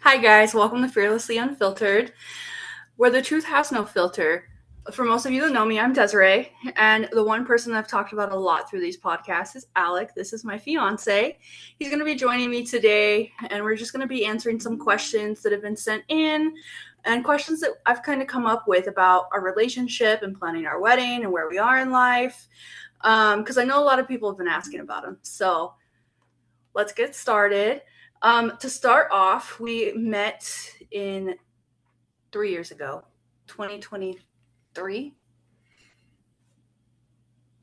Hi, guys. Welcome to Fearlessly Unfiltered, where the truth has no filter. For most of you that know me, I'm Desiree, and the one person I've talked about a lot through these podcasts is Alec. This is my fiance. He's going to be joining me today, and we're just going to be answering some questions that have been sent in and questions that I've kind of come up with about our relationship and planning our wedding and where we are in life, because I know a lot of people have been asking about them. So let's get started. To start off, we met in 3 years ago, 2023.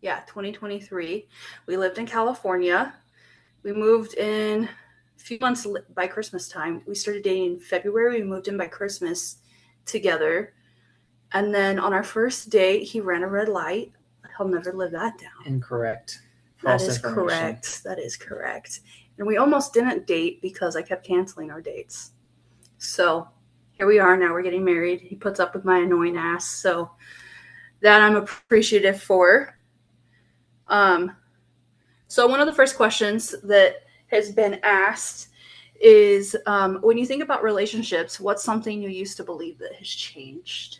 Yeah, 2023. We lived in California. We moved in a few months by Christmas time. We started dating in February. We moved in by Christmas together. And then on our first date, he ran a red light. He'll never live that down. Incorrect. That is correct. That is correct. And we almost didn't date because I kept canceling our dates. So here we are now. We're getting married. He puts up with my annoying ass. So that I'm appreciative for. So one of the first questions that has been asked is, when you think about relationships, what's something you used to believe that has changed?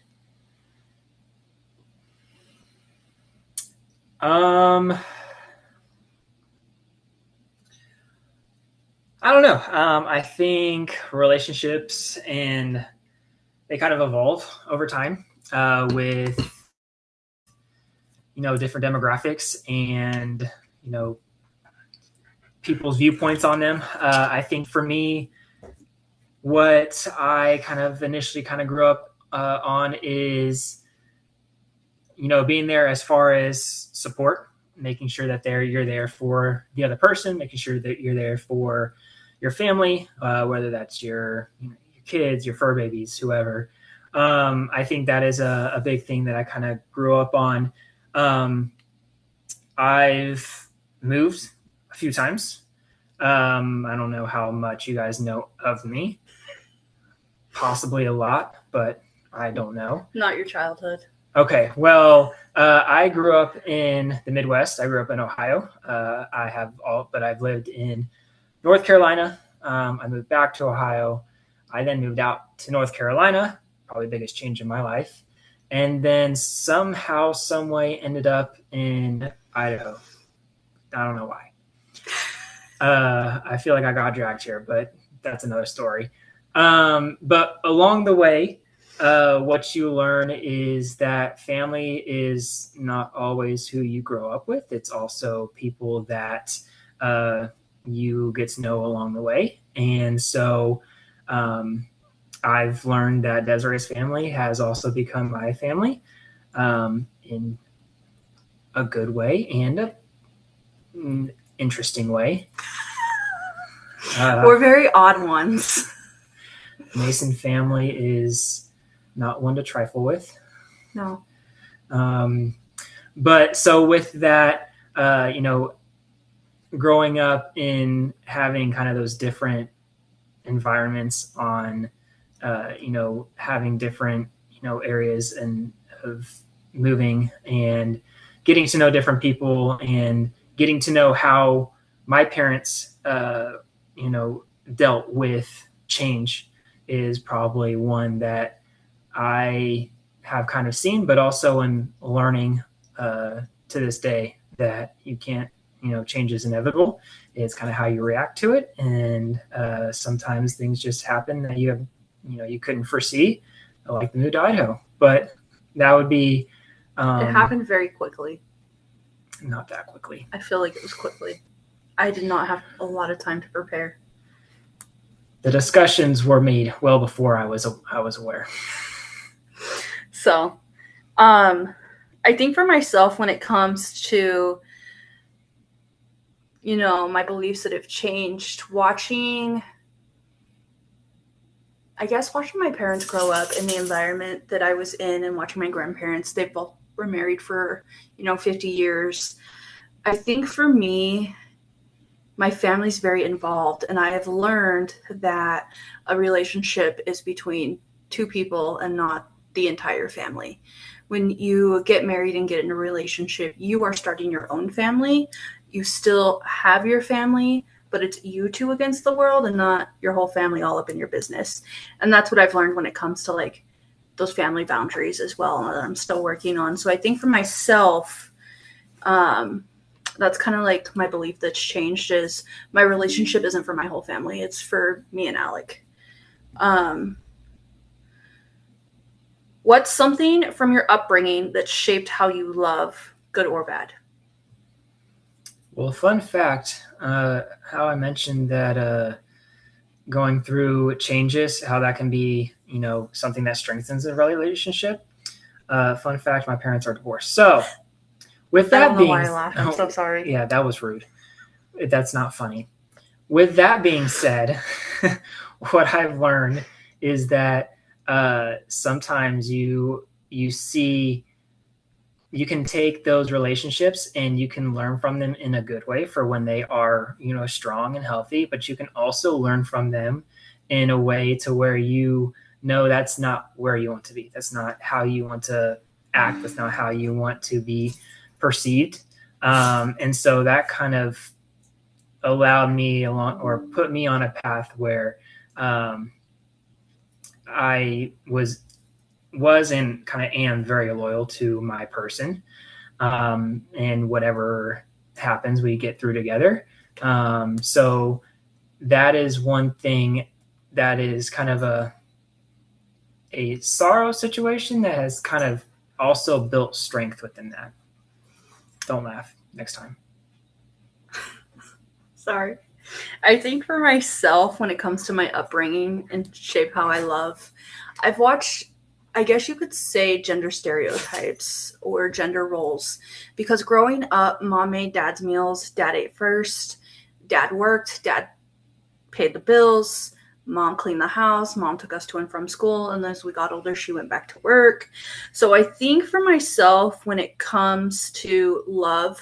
I don't know. I think relationships and they kind of evolve over time with different demographics and people's viewpoints on them. I think for me, what I kind of initially kind of grew up on is being there as far as support, making sure that you're there for the other person, making sure that you're there for your family, whether that's your kids, your fur babies, whoever. I think that is a big thing that I kind of grew up on. I've moved a few times. I don't know how much you guys know of me. Possibly a lot, but I don't know. Not your childhood. Okay, well, I grew up in the Midwest. I grew up in Ohio. But I've lived in North Carolina. I moved back to Ohio. I then moved out to North Carolina, probably the biggest change in my life. And then somehow, some way ended up in Idaho. I don't know why. I feel like I got dragged here, but that's another story. But along the way, what you learn is that family is not always who you grow up with. It's also people that you get to know along the way. And so I've learned that Desiree's family has also become my family in a good way and an interesting way. We're very odd ones. Mason family is not one to trifle with. No. But so with that, growing up in having kind of those different environments on, having different, areas and of moving and getting to know different people and getting to know how my parents, dealt with change is probably one that I have kind of seen, but also am learning to this day that you can't, change is inevitable. It's kind of how you react to it. And sometimes things just happen that you couldn't foresee, like the move to Idaho. But that would be... it happened very quickly. Not that quickly. I feel like it was quickly. I did not have a lot of time to prepare. The discussions were made well before I was aware. So, I think for myself, when it comes to, my beliefs that have changed, watching my parents grow up in the environment that I was in and watching my grandparents, they both were married for, 50 years. I think for me, my family's very involved, and I have learned that a relationship is between two people and not the entire family. When you get married and get in a relationship, you are starting your own family. You still have your family, but it's you two against the world and not your whole family all up in your business. And that's what I've learned when it comes to like those family boundaries as well that I'm still working on. So I think for myself, that's kind of like my belief that's changed is my relationship isn't for my whole family. It's for me and Alec. What's something from your upbringing that shaped how you love, good or bad? Well, fun fact, how I mentioned that going through changes, how that can be, something that strengthens a relationship. Fun fact, my parents are divorced. So with that I don't know being, why I laughed. I'm so sorry. Yeah, that was rude. That's not funny. With that being said, what I've learned is that sometimes you see, you can take those relationships and you can learn from them in a good way for when they are, strong and healthy, but you can also learn from them in a way to where that's not where you want to be. That's not how you want to act. That's not how you want to be perceived. And so that kind of allowed me along or put me on a path where I was and kind of am very loyal to my person, and whatever happens, we get through together. So that is one thing that is kind of a sorrow situation that has kind of also built strength within that. Don't laugh next time. Sorry. I think for myself, when it comes to my upbringing and shape how I love, I've watched, I guess you could say, gender stereotypes or gender roles. Because growing up, mom made dad's meals, dad ate first, dad worked, dad paid the bills, mom cleaned the house, mom took us to and from school, and as we got older, she went back to work. So I think for myself, when it comes to love,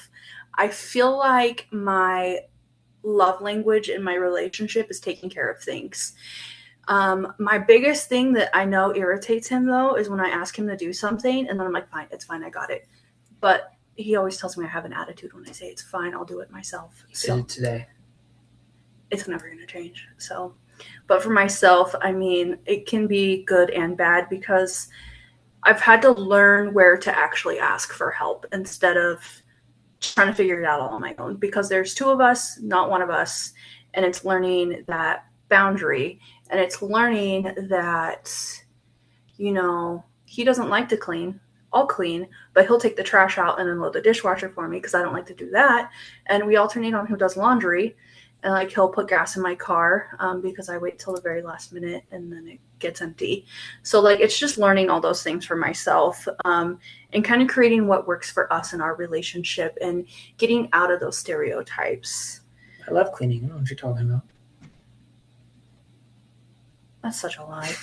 I feel like my love language in my relationship is taking care of things. My biggest thing that I know irritates him, though, is when I ask him to do something and then I'm like, fine, it's fine, I got it. But he always tells me I have an attitude when I say it's fine, I'll do it myself. So today, it's never going to change. So, but for myself, I mean, it can be good and bad because I've had to learn where to actually ask for help instead of trying to figure it out all on my own, because there's two of us, not one of us, and it's learning that boundary, and it's learning that, he doesn't like to clean. I'll clean, but he'll take the trash out and then load the dishwasher for me because I don't like to do that. And we alternate on who does laundry, and like he'll put gas in my car because I wait till the very last minute and then it gets empty. So like it's just learning all those things for myself, and kind of creating what works for us in our relationship and getting out of those stereotypes. I love cleaning. I don't know what you're talking about. That's such a lie.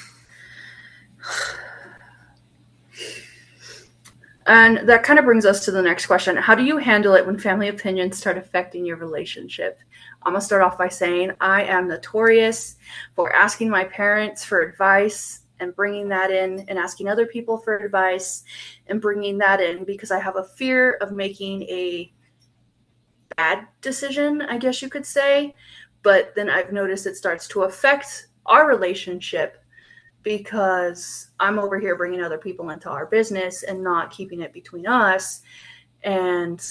And that kind of brings us to the next question. How do you handle it when family opinions start affecting your relationship? I'm going to start off by saying I am notorious for asking my parents for advice and bringing that in, and asking other people for advice and bringing that in, because I have a fear of making a bad decision, I guess you could say. But then I've noticed it starts to affect our relationship because I'm over here bringing other people into our business and not keeping it between us. And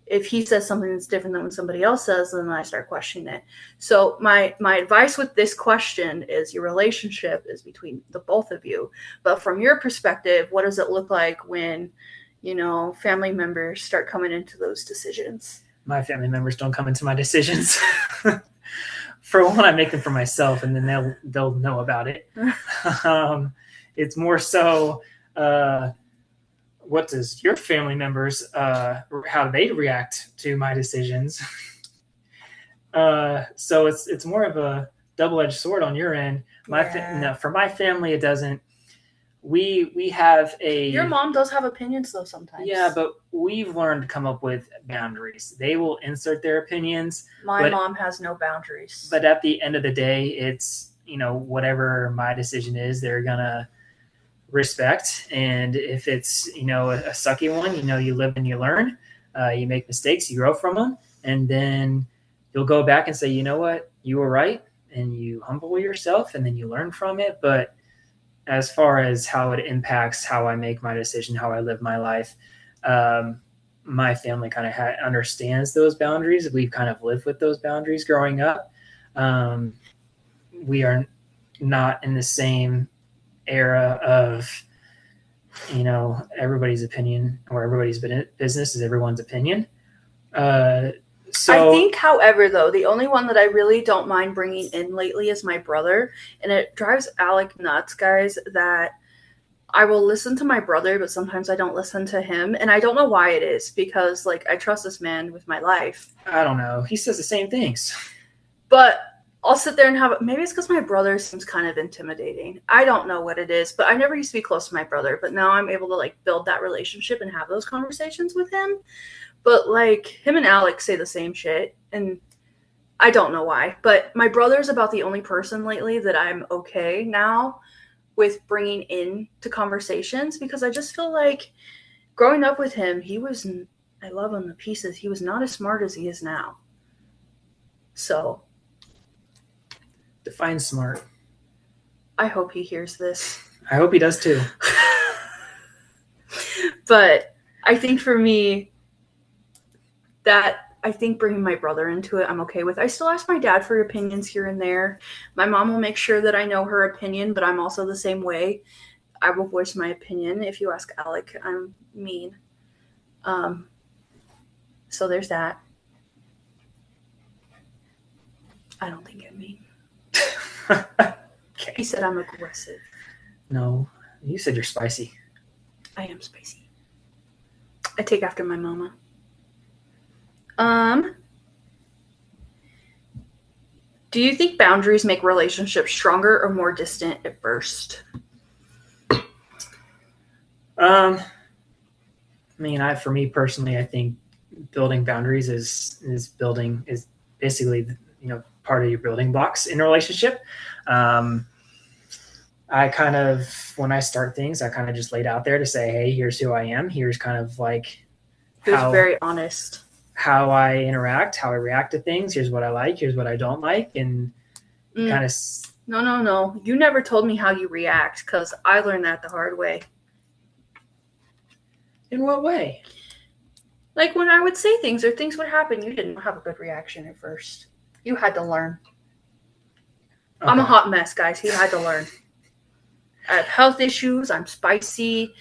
if he says something that's different than what somebody else says, then I start questioning it. So my advice with this question is your relationship is between the both of you. But from your perspective, what does it look like when, family members start coming into those decisions? My family members don't come into my decisions. For one, I make them for myself, and then they'll know about it. It's more so, what does your family members, how they react to my decisions? So it's more of a double-edged sword on your end. For my family, it doesn't. We have Your mom does have opinions, though, sometimes. Yeah, but we've learned to come up with boundaries. They will insert their opinions. My mom has no boundaries. But at the end of the day, it's, whatever my decision is, they're going to respect. And if it's, a sucky one, you live and you learn. You make mistakes, you grow from them. And then you'll go back and say, you know what, you were right, and you humble yourself, and then you learn from it. But as far as how it impacts how I make my decision, how I live my life, my family kind of understands those boundaries. We've kind of lived with those boundaries growing up. We are not in the same era of, everybody's opinion or everybody's business is everyone's opinion. I think, however, though, the only one that I really don't mind bringing in lately is my brother. And it drives Alec nuts, guys, that I will listen to my brother, but sometimes I don't listen to him. And I don't know why it is, because, like, I trust this man with my life. I don't know. He says the same things. But I'll sit there and maybe it's because my brother seems kind of intimidating. I don't know what it is, but I never used to be close to my brother. But now I'm able to, like, build that relationship and have those conversations with him. But, like, him and Alex say the same shit, and I don't know why. But my brother's about the only person lately that I'm okay now with bringing in to conversations, because I just feel like growing up with him, I love him to pieces. He was not as smart as he is now. So. Define smart. I hope he hears this. I hope he does too. But I think for me, I think bringing my brother into it, I'm okay with. I still ask my dad for opinions here and there. My mom will make sure that I know her opinion, but I'm also the same way. I will voice my opinion. If you ask Alec, I'm mean. So there's that. I don't think I'm mean. Okay. He said I'm aggressive. No, you said you're spicy. I am spicy. I take after my mama. Do you think boundaries make relationships stronger or more distant at first? For me personally, I think building boundaries is basically, part of your building blocks in a relationship. When I start things, I kind of just laid out there to say, hey, here's who I am. Here's kind of like He was very honest. How I interact, how I react to things. Here's what I like. Here's what I don't like. And kind of. No. You never told me how you react, because I learned that the hard way. In what way? Like when I would say things or things would happen, you didn't have a good reaction at first. You had to learn. Okay. I'm a hot mess, guys. He had to learn. I have health issues. I'm spicy.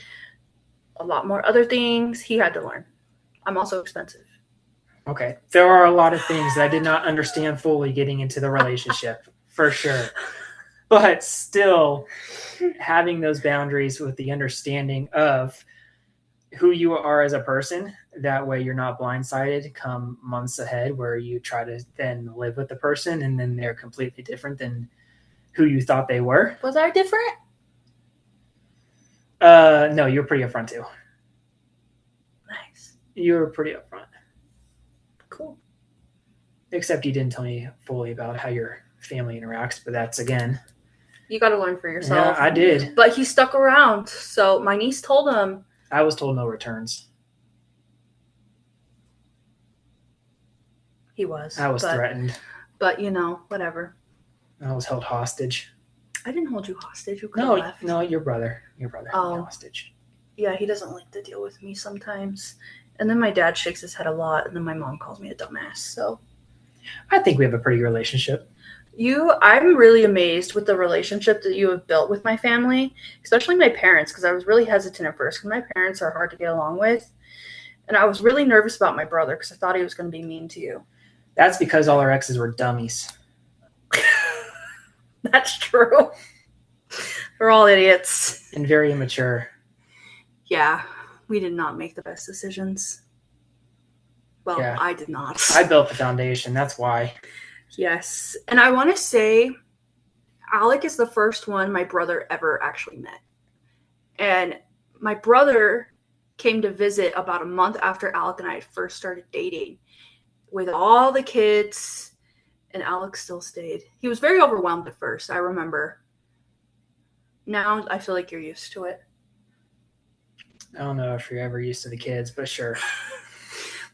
A lot more other things. He had to learn. I'm also expensive. Okay. There are a lot of things that I did not understand fully getting into the relationship, for sure. But still, having those boundaries with the understanding of who you are as a person, that way you're not blindsided come months ahead where you try to then live with the person and then they're completely different than who you thought they were. Was I different? No, you were pretty upfront too. Nice. You were pretty upfront. Cool. Except you didn't tell me fully about how your family interacts, but that's, again, you got to learn for yourself. Yeah, I did. But he stuck around. So my niece told him. I was told no returns. He was. I was threatened. But, whatever. I was held hostage. I didn't hold you hostage. You could have left. No, your brother. Your brother held me hostage. Yeah, he doesn't like to deal with me sometimes. And then my dad shakes his head a lot, and then my mom calls me a dumbass. So I think we have a pretty good relationship. I'm really amazed with the relationship that you have built with my family, especially my parents, because I was really hesitant at first, because my parents are hard to get along with. And I was really nervous about my brother, because I thought he was going to be mean to you. That's because all our exes were dummies. That's true. We're all idiots. And very immature. Yeah, we did not make the best decisions. Well, yeah. I did not. I built the foundation. That's why. Yes. And I want to say Alec is the first one my brother ever actually met. And my brother came to visit about a month after Alec and I first started dating with all the kids, and Alec still stayed. He was very overwhelmed at first, I remember. Now I feel like you're used to it. I don't know if you're ever used to the kids, but sure.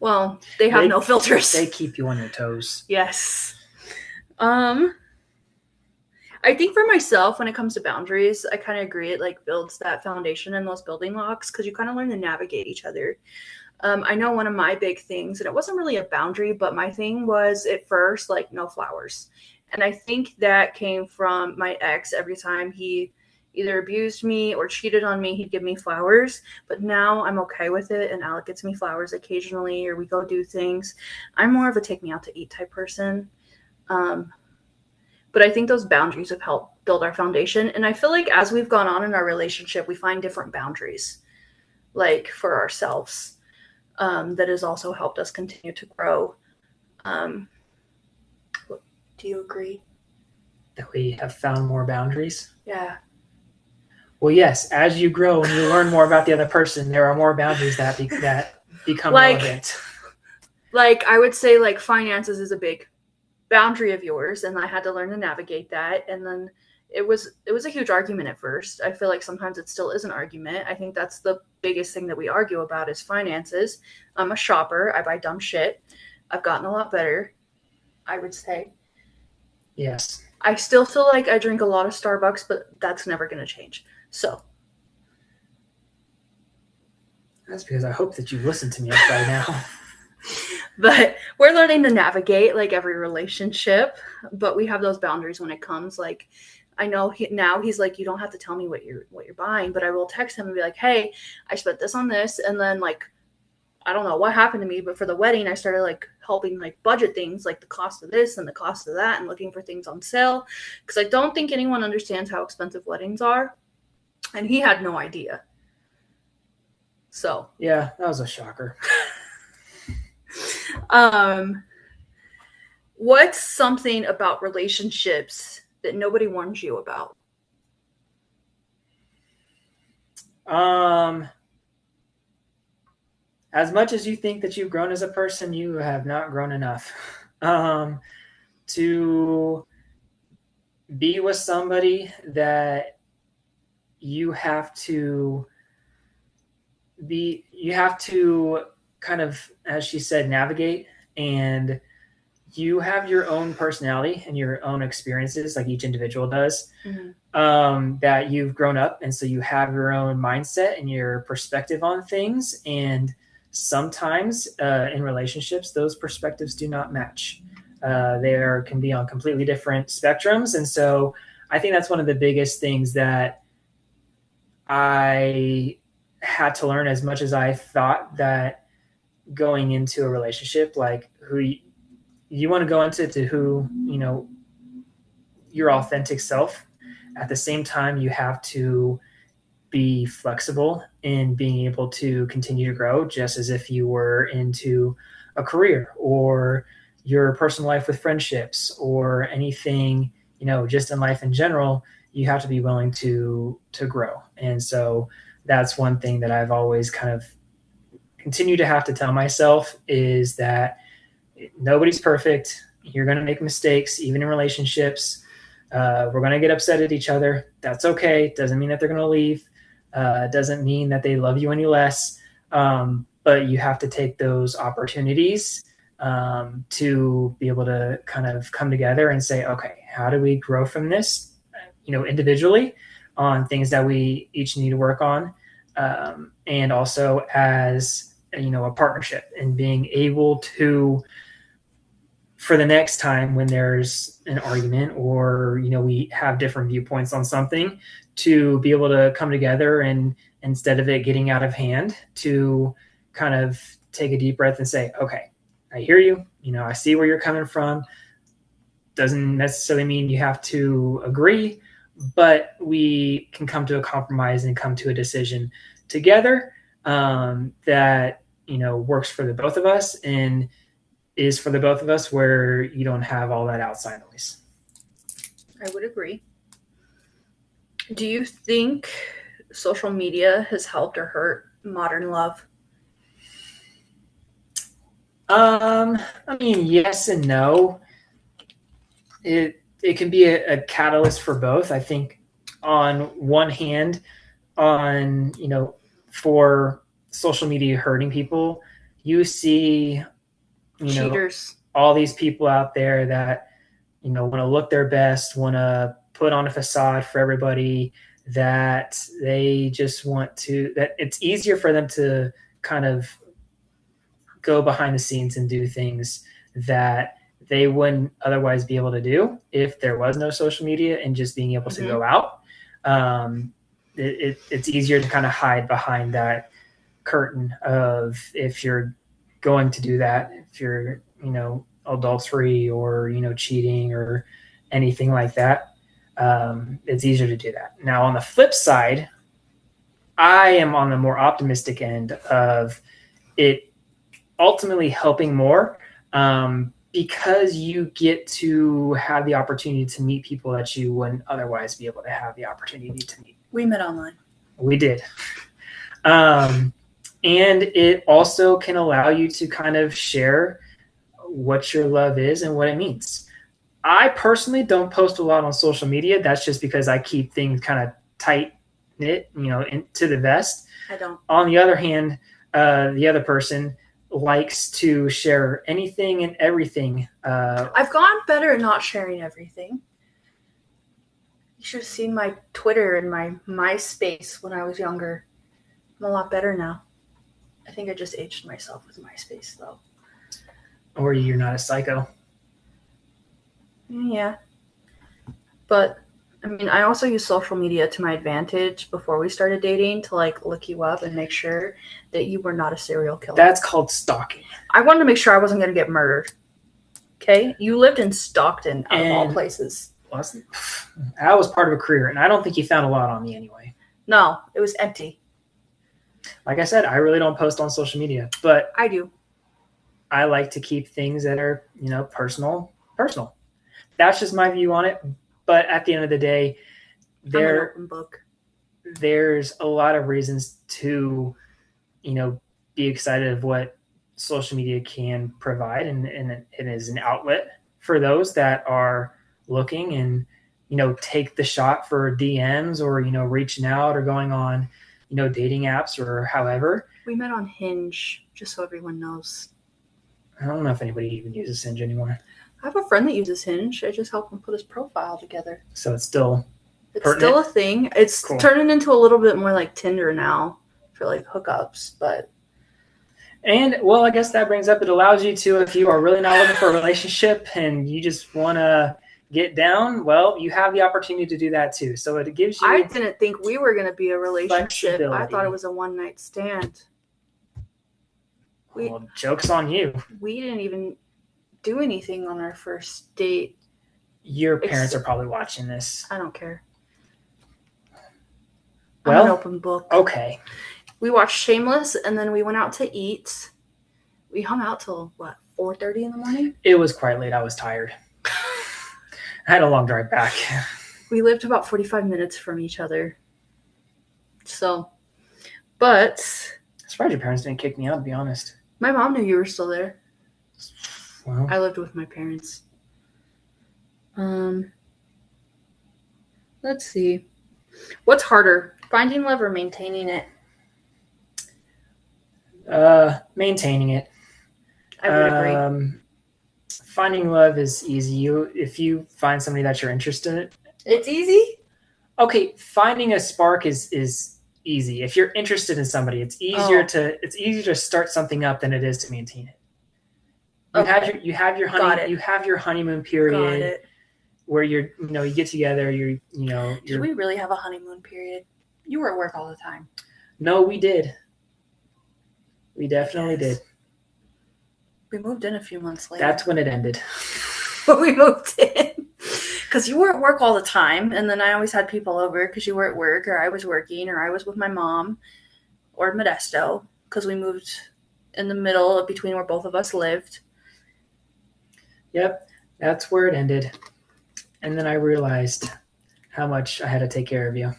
Well, they have no filters. They keep you on your toes. Yes. I think for myself, when it comes to boundaries, I kind of agree. It like builds that foundation and those building blocks because you kind of learn to navigate each other. I know one of my big things, and it wasn't really a boundary, but my thing was at first like no flowers. And I think that came from my ex. Every time he either abused me or cheated on me, he'd give me flowers. But now I'm okay with it, and Alec gets me flowers occasionally, or we go do things. I'm more of a take me out to eat type person. But I think those boundaries have helped build our foundation. And I feel like as we've gone on in our relationship, we find different boundaries, like for ourselves, that has also helped us continue to grow. Do you agree? That we have found more boundaries? Yeah. Well, yes. As you grow and you learn more about the other person, there are more boundaries that become relevant. Like I would say, like finances is a big boundary of yours, and I had to learn to navigate that. And then it was a huge argument at first. I feel like sometimes it still is an argument. I think that's the biggest thing that we argue about is finances. I'm a shopper. I buy dumb shit. I've gotten a lot better, I would say. Yes. I still feel like I drink a lot of Starbucks, but that's never going to change. So that's because I hope that you listen to me right now. But we're learning to navigate like every relationship, but we have those boundaries when it comes. Like I know he's like, you don't have to tell me what you're buying, but I will text him and be like, hey, I spent this on this. And then like, I don't know what happened to me, but for the wedding, I started like helping like budget things, like the cost of this and the cost of that, and looking for things on sale. Cause I don't think anyone understands how expensive weddings are. And he had no idea. So yeah, that was a shocker. What's something about relationships that nobody warns you about? As much as you think that you've grown as a person, you have not grown enough. To be with somebody that you have to kind of, as she said, navigate, and you have your own personality and your own experiences like each individual does. Mm-hmm. That you've grown up, and so you have your own mindset and your perspective on things, and sometimes in relationships those perspectives do not match. There can be on completely different spectrums, and so I think that's one of the biggest things that I had to learn, as much as I thought that going into a relationship, like who you want to go into to who, you know, your authentic self. At the same time, you have to be flexible in being able to continue to grow, just as if you were into a career or your personal life with friendships or anything, you know, just in life in general. You have to be willing to grow. And so that's one thing that I've always kind of continue to have to tell myself, is that nobody's perfect. You're going to make mistakes, even in relationships. We're going to get upset at each other. That's okay. Doesn't mean that they're going to leave. Doesn't mean that they love you any less. But you have to take those opportunities to be able to kind of come together and say, okay, how do we grow from this, you know, individually on things that we each need to work on. And also as, you know, a partnership, and being able to, for the next time when there's an argument or, you know, we have different viewpoints on something, to be able to come together and instead of it getting out of hand, to kind of take a deep breath and say, okay, I hear you. You know, I see where you're coming from. Doesn't necessarily mean you have to agree, but we can come to a compromise and come to a decision together that, you know, works for the both of us and is for the both of us, where you don't have all that outside noise. I would agree. Do you think social media has helped or hurt modern love? I mean, yes and no. It can be a catalyst for both. I think on one hand, on, you know, for social media hurting people, you see, Cheaters. all these people out there that, want to look their best, want to put on a facade for everybody, that they just want to, that it's easier for them to kind of go behind the scenes and do things that they wouldn't otherwise be able to do if there was no social media and just being able to go out. It's easier to kind of hide behind that curtain of, if you're going to do that, if you're, adultery or, cheating or anything like that, it's easier to do that. Now, on the flip side, I am on the more optimistic end of it ultimately helping more, because you get to have the opportunity to meet people that you wouldn't otherwise be able to have the opportunity to meet. We met online. We did. And it also can allow you to kind of share what your love is and what it means. I personally don't post a lot on social media. That's just because I keep things kind of tight knit, into the vest. I don't. On the other hand, the other person likes to share anything and everything. I've gotten better at not sharing everything. You should have seen my Twitter and my MySpace when I was younger. I'm a lot better now. I think I just aged myself with MySpace, though. Or you're not a psycho. Yeah. But, I mean, I also use social media to my advantage before we started dating to, look you up and make sure that you were not a serial killer. That's called stalking. I wanted to make sure I wasn't going to get murdered. Okay? You lived in Stockton, out of all places. That was part of a career, and I don't think you found a lot on me anyway. No, it was empty. Like I said, I really don't post on social media, but I do. I like to keep things that are, personal. That's just my view on it. But at the end of the day, I'm an open book. There's a lot of reasons to, be excited of what social media can provide, and it is an outlet for those that are looking and, take the shot for DMs or, reaching out or going on, dating apps or however. We met on Hinge, just so everyone knows. I don't know if anybody even uses Hinge anymore. I have a friend that uses Hinge. I just helped him put his profile together. So it's still pertinent? Still a thing. It's cool. Turning into a little bit more like Tinder now for hookups, but. And, well, I guess that brings up, it allows you to, if you are really not looking for a relationship and you just want to get down, well, you have the opportunity to do that too. So it gives you. I didn't think we were going to be a relationship. I thought it was a one-night stand. Well, joke's on you. We didn't even do anything on our first date. Your parents are probably watching this. I don't care. Well, I'm an open book. Okay. We watched Shameless, and then we went out to eat. We hung out till, 4:30 in the morning? It was quite late. I was tired. I had a long drive back. We lived about 45 minutes from each other. So, but. I'm surprised your parents didn't kick me out, to be honest. My mom knew you were still there. Well, I lived with my parents. Let's see. What's harder, finding love or maintaining it? Maintaining it. I would agree. Finding love is easy. If you find somebody that you're interested in, it's easy. Okay, finding a spark is easy. If you're interested in somebody, it's easier to start something up than it is to maintain it. You have your honeymoon period where you get together. Did we really have a honeymoon period? You were at work all the time. No, we did. We definitely did. We moved in a few months later. That's when it ended. But we moved in because you were at work all the time, and then I always had people over because you were at work, or I was working, or I was with my mom, or Modesto, because we moved in the middle of between where both of us lived. Yep, that's where it ended. And then I realized how much I had to take care of you.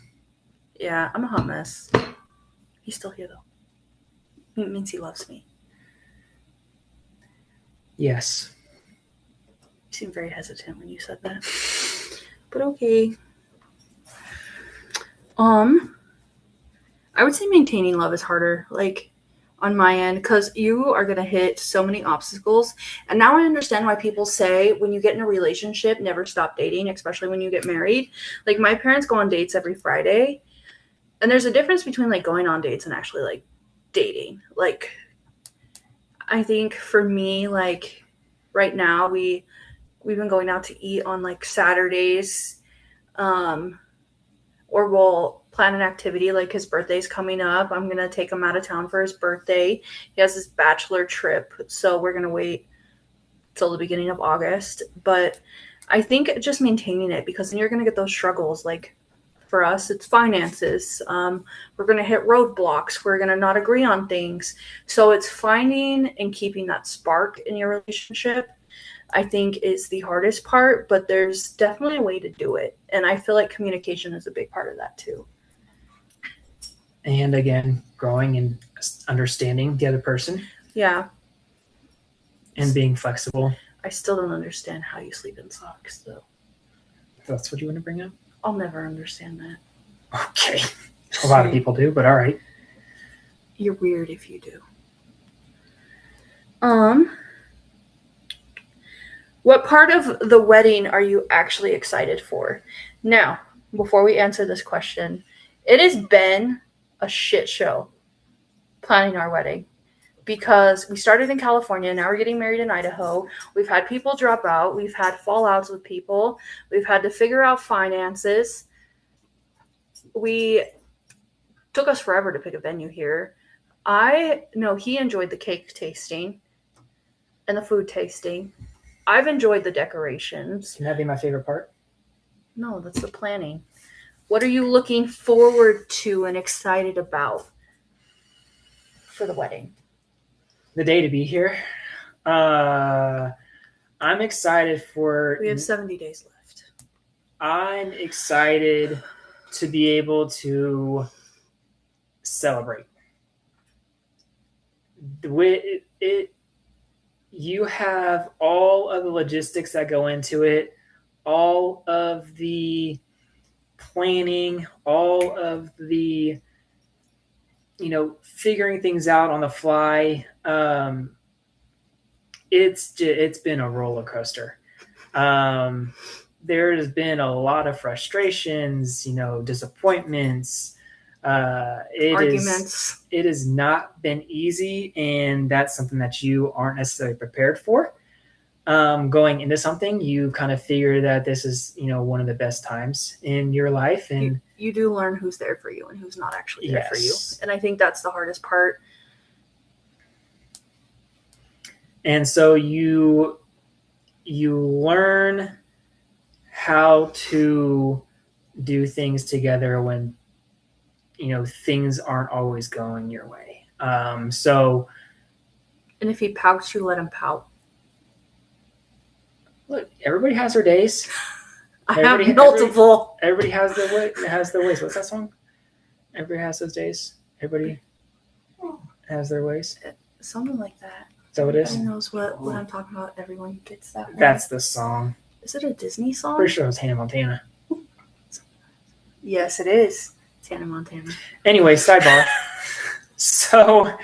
Yeah, I'm a hot mess. He's still here, though. It means he loves me. Yes. You seemed very hesitant when you said that. But okay. I would say maintaining love is harder. on my end because you are going to hit so many obstacles. And now I understand why people say when you get in a relationship, never stop dating, especially when you get married. Like my parents go on dates every Friday. And there's a difference between like going on dates and actually like dating. Like I think for me, like right now we've been going out to eat on like Saturdays. Or we'll plan an activity like his birthday's coming up. I'm going to take him out of town for his birthday. He has this bachelor trip, so we're going to wait till the beginning of August. But I think just maintaining it, because then you're going to get those struggles. Like for us, it's finances. We're going to hit roadblocks. We're going to not agree on things. So it's finding and keeping that spark in your relationship, I think, is the hardest part, but there's definitely a way to do it. And I feel like communication is a big part of that too. And again, growing and understanding the other person. Yeah. And being flexible. I still don't understand how you sleep in socks, though. That's what you want to bring up? I'll never understand that. Okay. A lot of people do, but all right. You're weird if you do. What part of the wedding are you actually excited for? Now, before we answer this question, it has been a shit show planning our wedding because we started in California. Now we're getting married in Idaho. We've had people drop out. We've had fallouts with people. We've had to figure out finances. We took us forever to pick a venue here. I know he enjoyed the cake tasting and the food tasting. I've enjoyed the decorations. Can that be my favorite part? No, that's the planning. What are you looking forward to and excited about for the wedding? The day to be here. I'm excited for... We have 70 days left. I'm excited to be able to celebrate. You have all of the logistics that go into it, all of the planning, all of the, figuring things out on the fly. It's been a roller coaster. There has been a lot of frustrations, disappointments. Arguments. It has not been easy, and that's something that you aren't necessarily prepared for. Going into something, you kind of figure that this is, one of the best times in your life, and you do learn who's there for you and who's not actually there for you. Yes. And I think that's the hardest part. And so you learn how to do things together when things aren't always going your way. And if he pouts, you let him pout. Look, everybody has their days. I have multiple. Everybody has their ways. What's that song? Everybody has those days. Everybody has their ways. Something like that. Is that what it is? Everyone knows what I'm talking about. Everyone gets that one. That's the song. Is it a Disney song? Pretty sure it was Hannah Montana. Yes, it is. It's Hannah Montana. Anyway, sidebar. So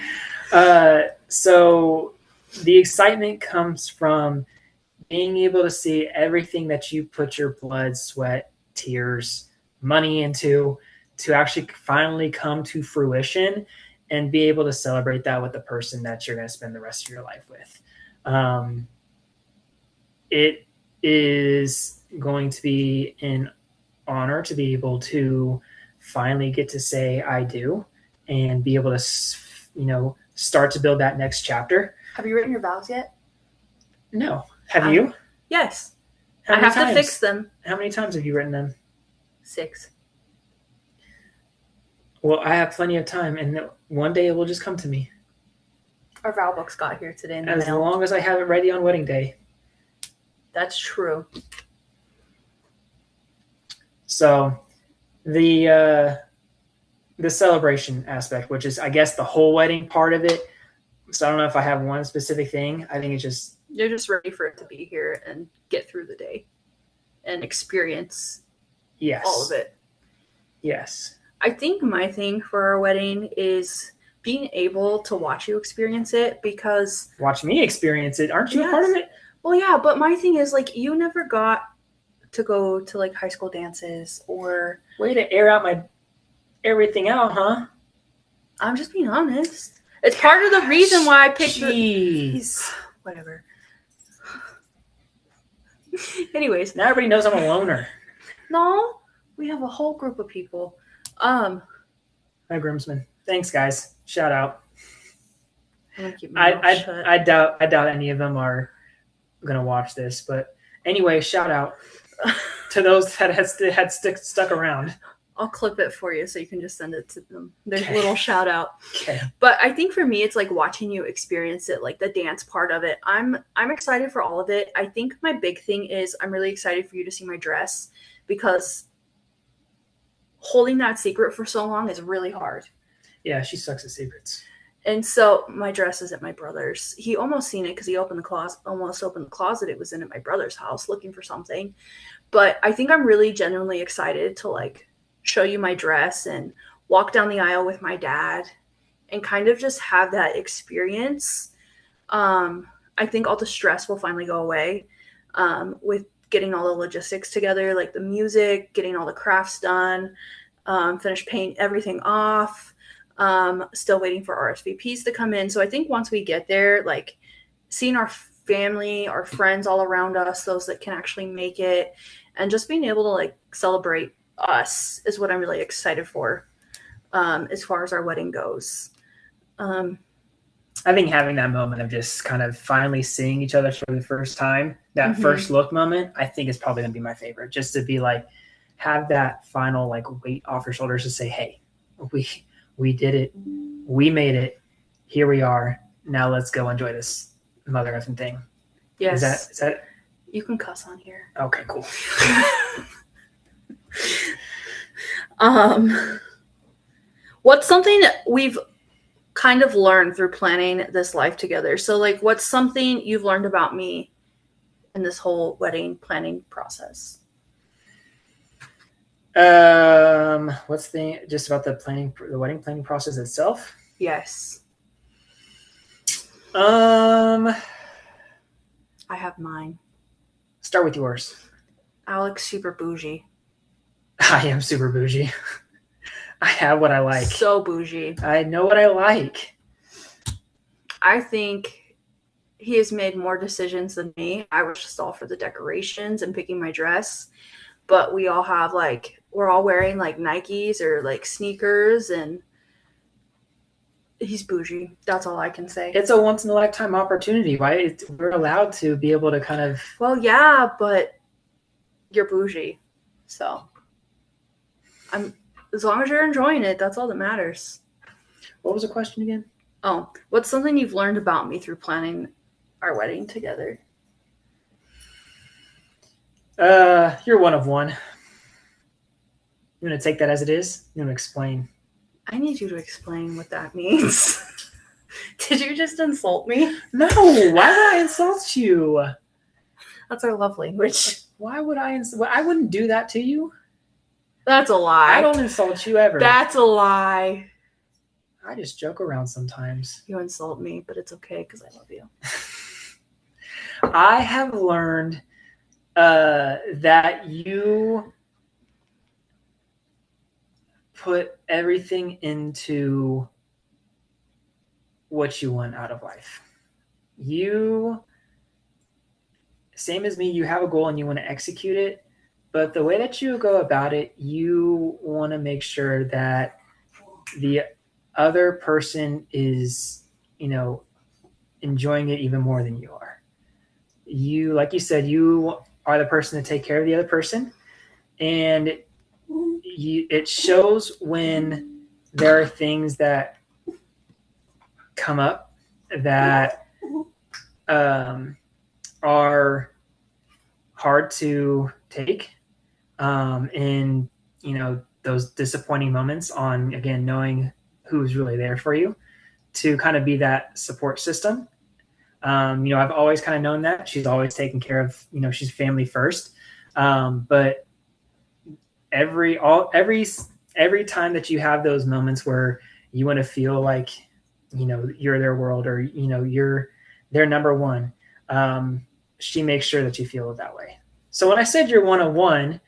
the excitement comes from being able to see everything that you put your blood, sweat, tears, money into to actually finally come to fruition and be able to celebrate that with the person that you're going to spend the rest of your life with. It is going to be an honor to be able to finally get to say I do and be able to, start to build that next chapter. Have you written your vows yet? No. Have you? Yes. I have to fix them. How many times have you written them? 6. Well, I have plenty of time, and one day it will just come to me. Our vow books got here today in the mail. As mail. long as I have it ready on wedding day. That's true. So the celebration aspect, which is, I guess, the whole wedding part of it. So I don't know if I have one specific thing. I think it's just... You're just ready for it to be here and get through the day and experience all of it. Yes. I think my thing for our wedding is being able to watch you experience it, because Watch me experience it. Aren't you a part of yes. it? Well, yeah, but my thing is, like, you never got to go to like high school dances, or Way to air out my everything out, huh? I'm just being honest. It's part of the reason why I picked Jeez. whatever. Anyways, Now everybody knows I'm a loner. no, we have a whole group of people. My groomsmen. Thanks, guys. Shout out. I'm gonna keep my mouth shut. I doubt any of them are gonna watch this, but anyway, shout out to those that had stuck around. I'll clip it for you so you can just send it to them. There's Okay. a little shout out. Okay. But I think for me, it's like watching you experience it, like the dance part of it. I'm excited for all of it. I think my big thing is I'm really excited for you to see my dress, because holding that secret for so long is really hard. Yeah, she sucks at secrets. And so my dress is at my brother's. He almost seen it because he almost opened the closet it was in at my brother's house looking for something. But I think I'm really genuinely excited to like show you my dress and walk down the aisle with my dad and kind of just have that experience. I think all the stress will finally go away with getting all the logistics together, like the music, getting all the crafts done, finish paint everything off. Still waiting for RSVPs to come in. So I think once we get there, like seeing our family, our friends all around us, those that can actually make it, and just being able to like celebrate us is what I'm really excited for as far as our wedding goes. I think having that moment of just kind of finally seeing each other for the first time, that first look moment, I think is probably going to be my favorite. Just to be like, have that final like weight off your shoulders to say, hey, we did it. We made it. Here we are. Now let's go enjoy this mother effing thing. Yes. Is that? You can cuss on here. Okay, cool. What's something we've kind of learned through planning this life together? So like, what's something you've learned about me in this whole wedding planning process? What's just about the wedding planning process itself? Yes. I have mine. Start with yours. Alex, super bougie. I am super bougie. I have what I like. So bougie. I know what I like. I think he has made more decisions than me. I was just all for the decorations and picking my dress. But we all have like, we're all wearing like Nikes or like sneakers, and he's bougie. That's all I can say. It's a once in a lifetime opportunity, right? We're allowed to be able to kind of. Well, yeah, but you're bougie. So as long as you're enjoying it, that's all that matters. What was the question again? Oh, what's something you've learned about me through planning our wedding together? You're one of one. You want to take that as it is? You want to explain? I need you to explain what that means. Did you just insult me? No, why would I insult you? That's our love language. Why would I I wouldn't do that to you. That's a lie. I don't insult you ever. That's a lie. I just joke around sometimes. You insult me, but it's okay because I love you. I have learned that you put everything into what you want out of life. You, same as me, you have a goal and you want to execute it, but the way that you go about it, you want to make sure that the other person is, enjoying it even more than you are. You, like you said, you are the person to take care of the other person, and it shows when there are things that come up that are hard to take, and those disappointing moments on, again, knowing who's really there for you to kind of be that support system. I've always kind of known that she's always taken care of, she's family first. But every time that you have those moments where you want to feel like you're their world, or you're their number one. She makes sure that you feel it that way. So when I said you're 101,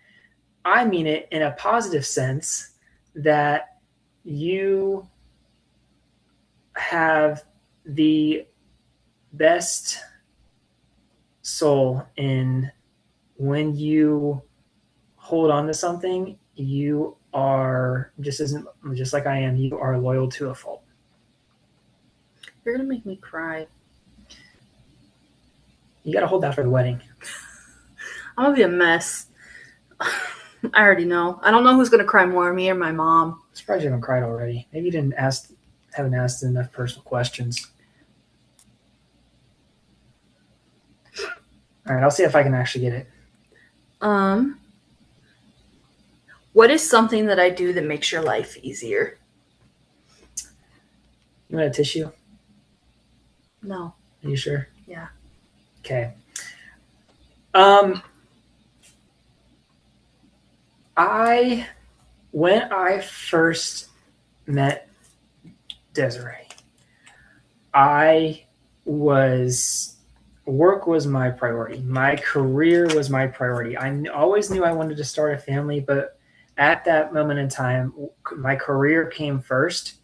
I mean it in a positive sense, that you have the best soul in when you hold on to something, you are just like I am, you are loyal to a fault. You're gonna make me cry. You got to hold that for the wedding. I'm gonna be a mess. I already know. I don't know who's gonna cry more, me or my mom. I'm surprised you haven't cried already. Maybe you haven't asked enough personal questions. All right, I'll see if I can actually get it. What is something that I do that makes your life easier? You want a tissue? No. Are you sure? Yeah. Okay. When I first met Desiree, work was my priority. My career was my priority. I always knew I wanted to start a family, but at that moment in time, my career came first.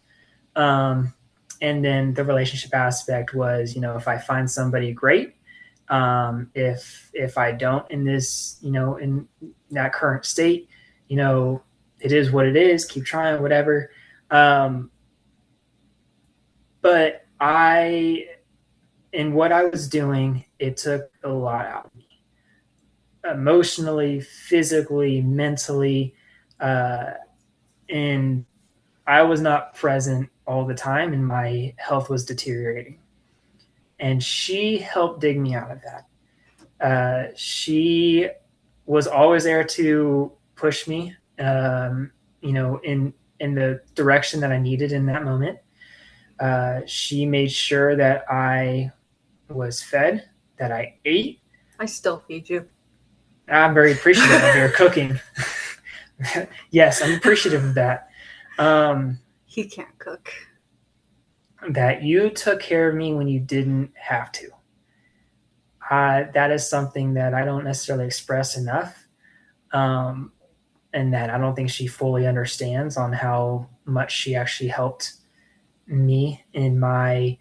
And then the relationship aspect was, if I find somebody, great. If I don't in this, in that current state, it is what it is. Keep trying, whatever. But in what I was doing, it took a lot out of me, emotionally, physically, mentally, and I was not present all the time, and my health was deteriorating. And she helped dig me out of that. She was always there to push me, in the direction that I needed in that moment. She made sure that I was fed, that I ate. I still feed you. I'm very appreciative of your cooking. Yes, I'm appreciative of that. He can't cook. That you took care of me when you didn't have to. That is something that I don't necessarily express enough, and that I don't think she fully understands on how much she actually helped me in my,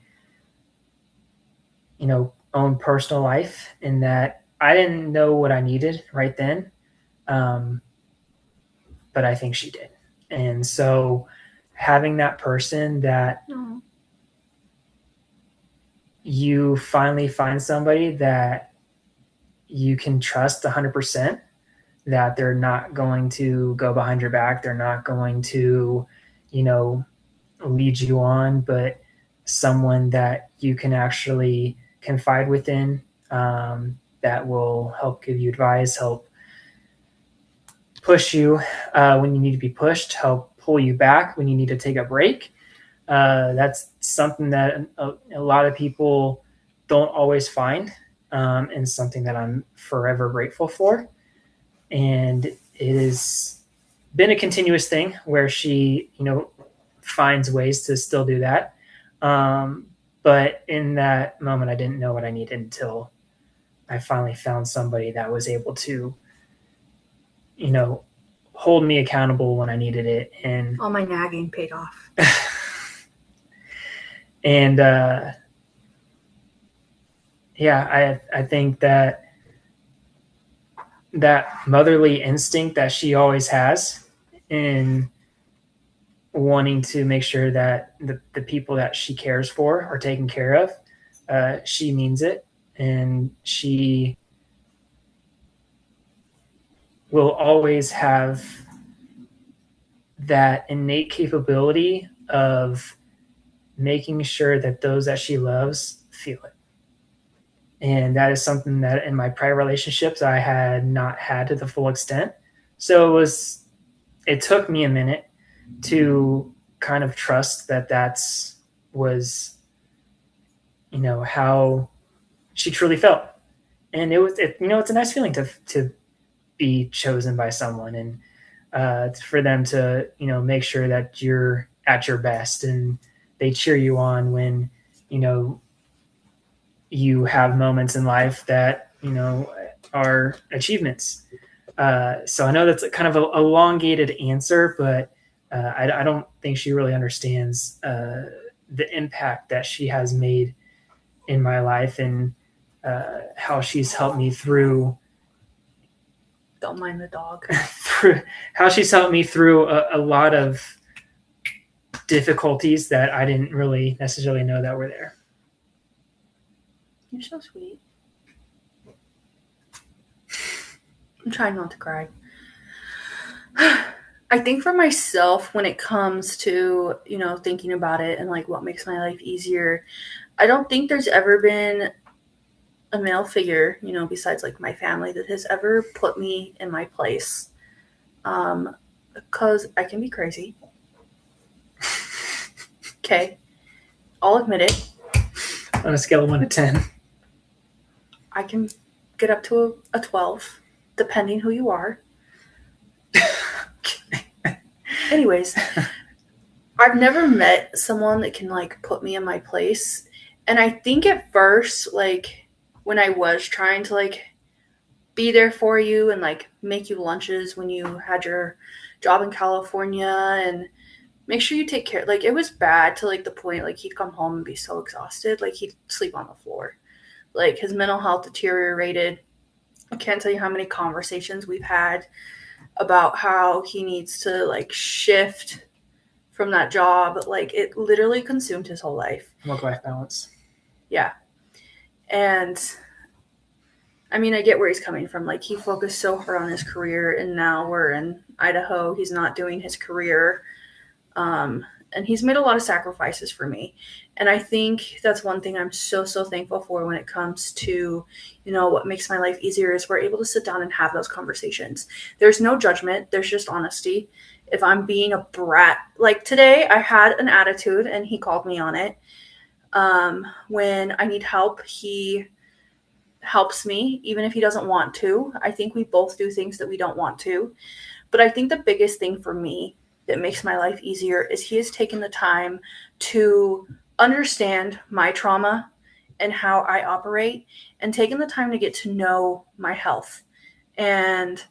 own personal life, in that I didn't know what I needed right then, but I think she did. And so having that person that you finally find somebody that you can trust 100%, that they're not going to go behind your back, they're not going to, lead you on, but someone that you can actually confide within, that will help give you advice, help push you when you need to be pushed, help pull you back when you need to take a break. That's something that a lot of people don't always find, and something that I'm forever grateful for. And it has been a continuous thing where she, finds ways to still do that. But in that moment, I didn't know what I needed until I finally found somebody that was able to, hold me accountable when I needed it. And all my nagging paid off. And I think that motherly instinct that she always has in wanting to make sure that the people that she cares for are taken care of, she means it, and she will always have that innate capability of making sure that those that she loves feel it. And that is something that in my prior relationships I had not had to the full extent. So it took me a minute to kind of trust that was how she truly felt. And it's a nice feeling to be chosen by someone, and for them to make sure that you're at your best, and they cheer you on when, you have moments in life that, are achievements. So I know that's kind of a elongated answer, but I don't think she really understands the impact that she has made in my life, and how she's helped me through. Don't mind the dog. How she's helped me through a lot of difficulties that I didn't really necessarily know that were there. You're so sweet. I'm trying not to cry. I think for myself, when it comes to, thinking about it and like what makes my life easier, I don't think there's ever been a male figure, besides like my family, that has ever put me in my place. Because I can be crazy. Okay. I'll admit it. On a scale of 1 to 10. I can get up to a 12, depending who you are. Anyways, I've never met someone that can like put me in my place. And I think at first, like when I was trying to like be there for you and like make you lunches when you had your job in California and make sure you take care, like it was bad to like the point like he'd come home and be so exhausted, like he'd sleep on the floor. Like his mental health deteriorated. I can't tell you how many conversations we've had about how he needs to like shift from that job. Like it literally consumed his whole life. Work-life balance. Yeah. And I mean, I get where he's coming from. Like he focused so hard on his career, and now we're in Idaho. He's not doing his career. And he's made a lot of sacrifices for me. And I think that's one thing I'm so, so thankful for when it comes to, what makes my life easier is we're able to sit down and have those conversations. There's no judgment. There's just honesty. If I'm being a brat, like today I had an attitude and he called me on it. When I need help, he helps me, even if he doesn't want to. I think we both do things that we don't want to. But I think the biggest thing for me that makes my life easier is he has taken the time to understand my trauma and how I operate, and taken the time to get to know my health. And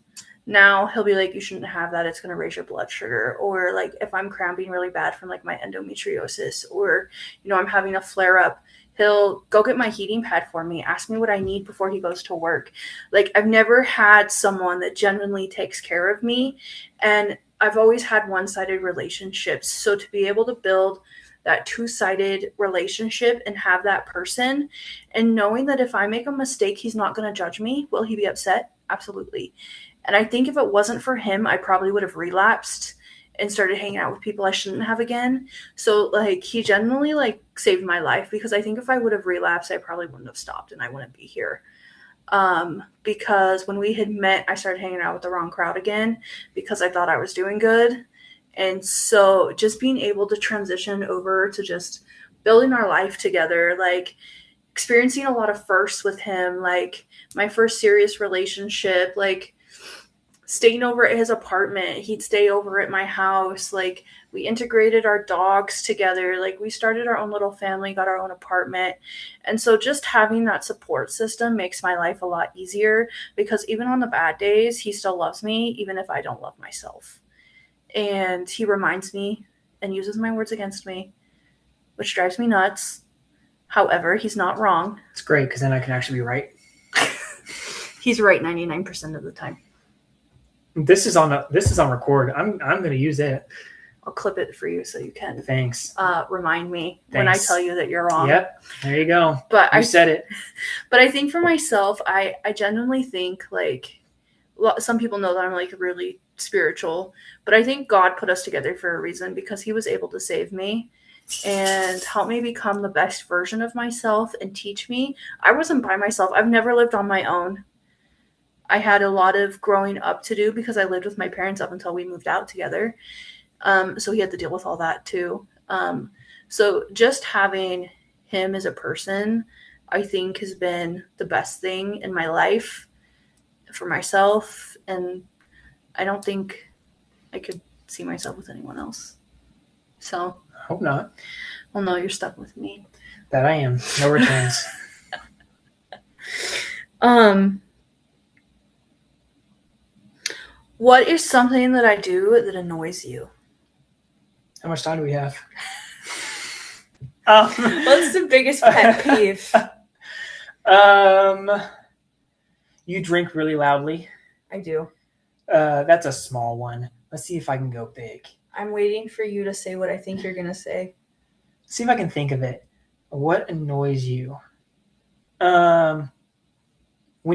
now he'll be like, you shouldn't have that. It's going to raise your blood sugar. Or like if I'm cramping really bad from like my endometriosis, or, I'm having a flare up, he'll go get my heating pad for me, ask me what I need before he goes to work. Like I've never had someone that genuinely takes care of me. And I've always had one-sided relationships. So to be able to build that two-sided relationship and have that person, and knowing that if I make a mistake, he's not going to judge me. Will he be upset? Absolutely. And I think if it wasn't for him, I probably would have relapsed and started hanging out with people I shouldn't have again. So like he genuinely like saved my life, because I think if I would have relapsed, I probably wouldn't have stopped and I wouldn't be here. Because when we had met, I started hanging out with the wrong crowd again because I thought I was doing good. And so just being able to transition over to just building our life together, like experiencing a lot of firsts with him, like my first serious relationship, like staying over at his apartment, he'd stay over at my house, like we integrated our dogs together, like we started our own little family, got our own apartment. And so just having that support system makes my life a lot easier, because even on the bad days, he still loves me, even if I don't love myself. And he reminds me and uses my words against me, which drives me nuts. However, he's not wrong. It's great, because then I can actually be right. He's right 99% of the time. This is on record. I'm going to use it. I'll clip it for you so you can. Thanks. Remind me when I tell you that you're wrong. Yep. There you go. But you said it. But I think for myself, I genuinely think like some people know that I'm like really spiritual, but I think God put us together for a reason, because he was able to save me and help me become the best version of myself and teach me. I wasn't by myself. I've never lived on my own. I had a lot of growing up to do because I lived with my parents up until we moved out together. So he had to deal with all that too. So just having him as a person, I think has been the best thing in my life for myself. And I don't think I could see myself with anyone else. So, Hope not. well, no, you're stuck with me. That I am. No returns. What is something that I do that annoys you? How much time do we have? What's the biggest pet peeve? You drink really loudly. I do. That's a small one. Let's see if I can go big. I'm waiting for you to say what I think you're going to say. See if I can think of it. What annoys you? When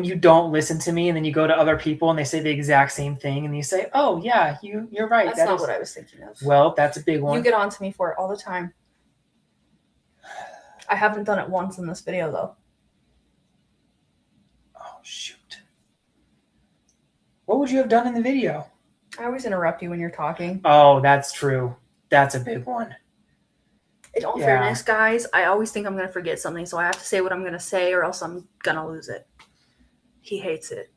you don't listen to me and then you go to other people and they say the exact same thing and you say, "Oh yeah, you're right." That's not what I was thinking of. Well, that's a big one. You get on to me for it all the time. I haven't done it once in this video though. Oh shoot. What would you have done in the video? I always interrupt you when you're talking. Oh, that's true. That's a big one. In all fairness, guys, I always think I'm going to forget something, so I have to say what I'm going to say or else I'm going to lose it. He hates it.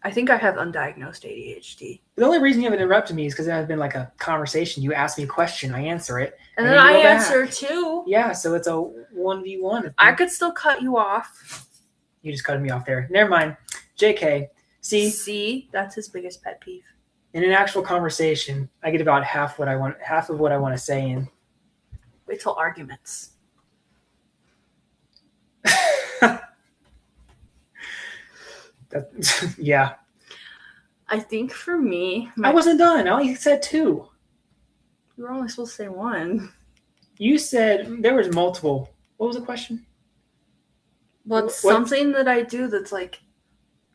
I think I have undiagnosed ADHD. The only reason you haven't interrupted me is because it has been like a conversation. You ask me a question, I answer it. And then I answer too. Yeah, so it's a 1v1. I could still cut you off. You just cut me off there. Never mind. JK. See, that's his biggest pet peeve. In an actual conversation, I get about half of what I want to say in. Wait till arguments. Yeah. I think for me... I wasn't done. I only said 2. You were only supposed to say 1. You said there was multiple. What was the question? Well, it's something that I do that's like...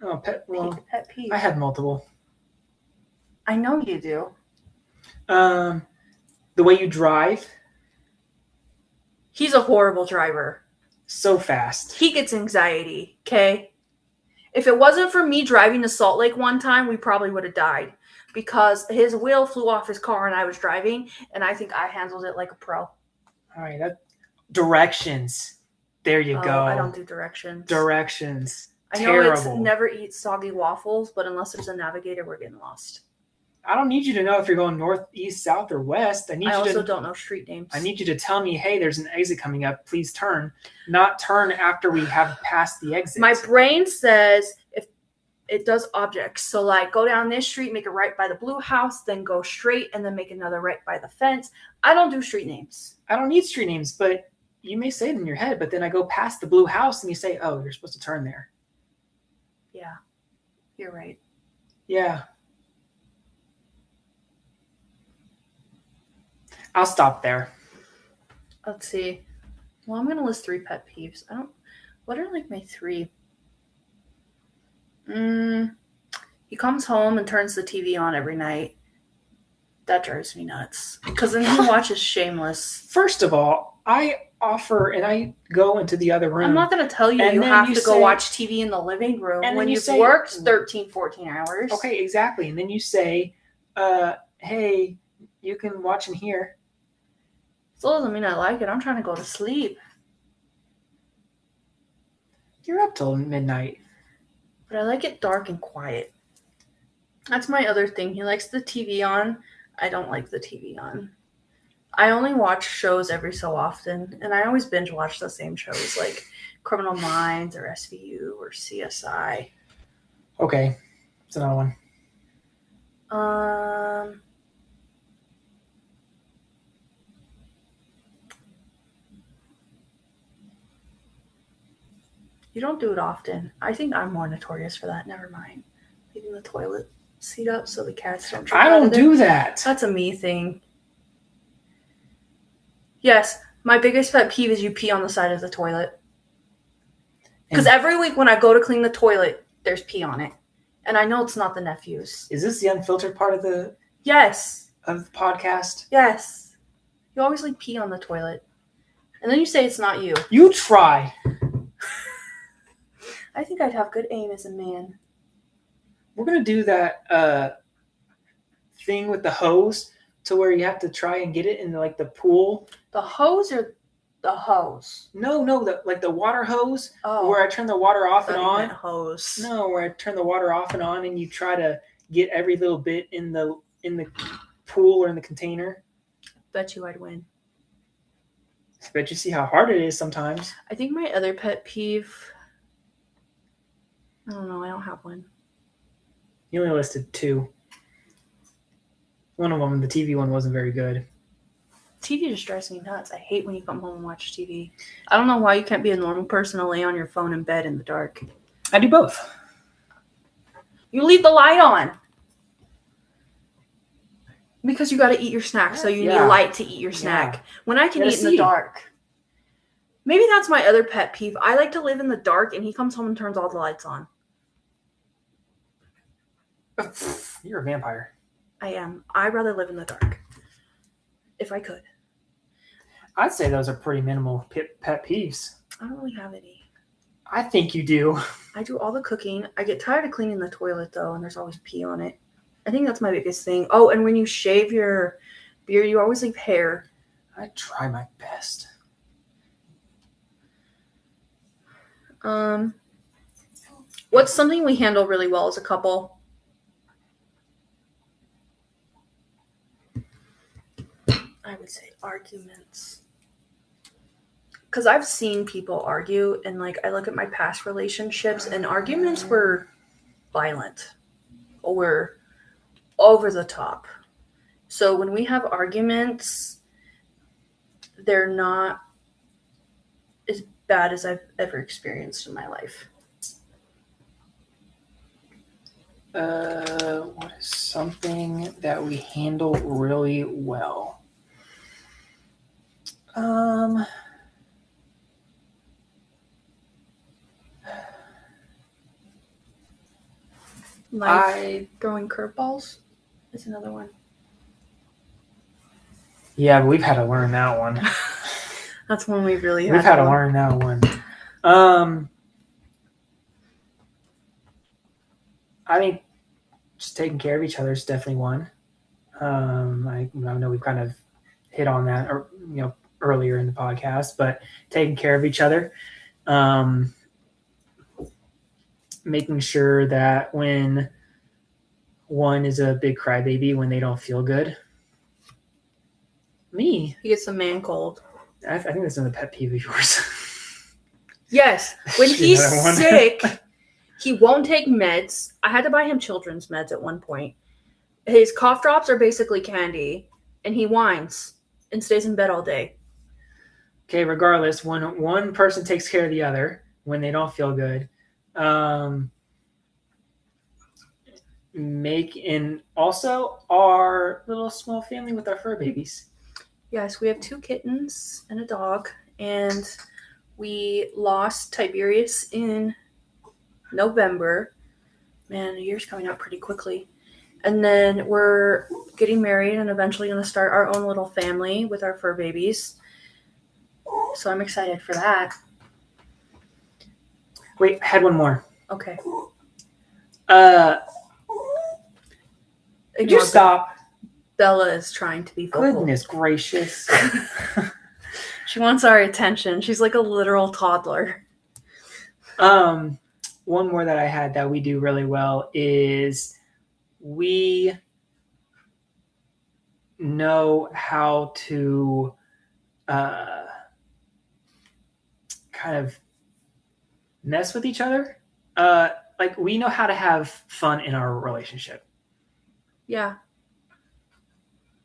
Oh, pet peeve. I had multiple. I know you do. The way you drive. He's a horrible driver. So fast. He gets anxiety, okay? If it wasn't for me driving to Salt Lake one time, we probably would have died because his wheel flew off his car and I was driving, and I think I handled it like a pro. All right, directions. There you go. I don't do directions. Directions. I know it's never eat soggy waffles, but unless there's a navigator, we're getting lost. I don't need you to know if you're going north, east, south, or west. I also don't know street names. I need you to tell me, hey, there's an exit coming up. Please turn. Not turn after we have passed the exit. My brain says if it does objects. So like go down this street, make a right by the blue house, then go straight, and then make another right by the fence. I don't do street names. I don't need street names, but you may say it in your head, but then I go past the blue house and you say, oh, you're supposed to turn there. Yeah, you're right. Yeah. I'll stop there. Let's see. Well, I'm going to list 3 pet peeves. What are like my 3? He comes home and turns the TV on every night. That drives me nuts. Because then he watches Shameless. First of all, I offer and I go into the other room. I'm not going to tell you you have to go watch TV in the living room when you've worked 13, 14 hours. Okay, exactly. And then you say, hey, you can watch in here. Still doesn't mean I like it. I'm trying to go to sleep. You're up till midnight. But I like it dark and quiet. That's my other thing. He likes the TV on. I don't like the TV on. I only watch shows every so often, and I always binge watch the same shows like Criminal Minds or SVU or CSI. Okay. That's another one. You don't do it often. I think I'm more notorious for that. Never mind. Leaving the toilet seat up so the cats don't I don't do that. That's a me thing. Yes, my biggest pet peeve is you pee on the side of the toilet. Because every week when I go to clean the toilet, there's pee on it. And I know it's not the nephew's. Is this the unfiltered part of the... Yes. Of the podcast? Yes. You always leave pee on the toilet. And then you say it's not you. You try. I think I'd have good aim as a man. We're going to do that thing with the hose to where you have to try and get it in like the pool. The hose or the hose? No, the water hose. Oh. Where I turn the water off and on. Hose. No, where I turn the water off and on and you try to get every little bit in the pool or in the container. Bet you I'd win. I bet you see how hard it is sometimes. I think my other pet peeve, I don't know, I don't have one. You only listed 2. One of them, the TV one, wasn't very good. TV just drives me nuts. I hate when you come home and watch TV. I don't know why you can't be a normal person and lay on your phone in bed in the dark. I do both. You leave the light on. Because you got to eat your snack, so you need light to eat your snack. Yeah. When I can eat in the dark. Maybe that's my other pet peeve. I like to live in the dark, and he comes home and turns all the lights on. You're a vampire. I am. I'd rather live in the dark. If I could. I'd say those are pretty minimal pet peeves. I don't really have any. I think you do. I do all the cooking. I get tired of cleaning the toilet, though, and there's always pee on it. I think that's my biggest thing. Oh, and when you shave your beard, you always leave hair. I try my best. What's something we handle really well as a couple? I would say arguments. Because I've seen people argue, and like I look at my past relationships, and arguments were violent or over the top. So when we have arguments, they're not as bad as I've ever experienced in my life. What is something that we handle really well? Throwing curveballs is another one. Yeah, but we've had to learn that one. That's one we've had to learn that one. I think just taking care of each other is definitely one. I know we've kind of hit on that, or earlier in the podcast, but taking care of each other, making sure that when one is a big crybaby when they don't feel good. Me. He gets a man cold. I think that's another pet peeve of yours. Yes. When he's sick, he won't take meds. I had to buy him children's meds at one point. His cough drops are basically candy, and he whines and stays in bed all day. Okay, regardless, when one person takes care of the other when they don't feel good, and also our little small family with our fur babies. Yes, we have 2 kittens and a dog, and we lost Tiberius in November. Man, the year's coming up pretty quickly. And then we're getting married and eventually going to start our own little family with our fur babies. So I'm excited for that. Wait, I had one more. Okay. Could you stop? Bella is trying to be vocal. Goodness gracious. She wants our attention. She's like a literal toddler. One more that I had that we do really well is we know how to kind of mess with each other. Like we know how to have fun in our relationship. Yeah.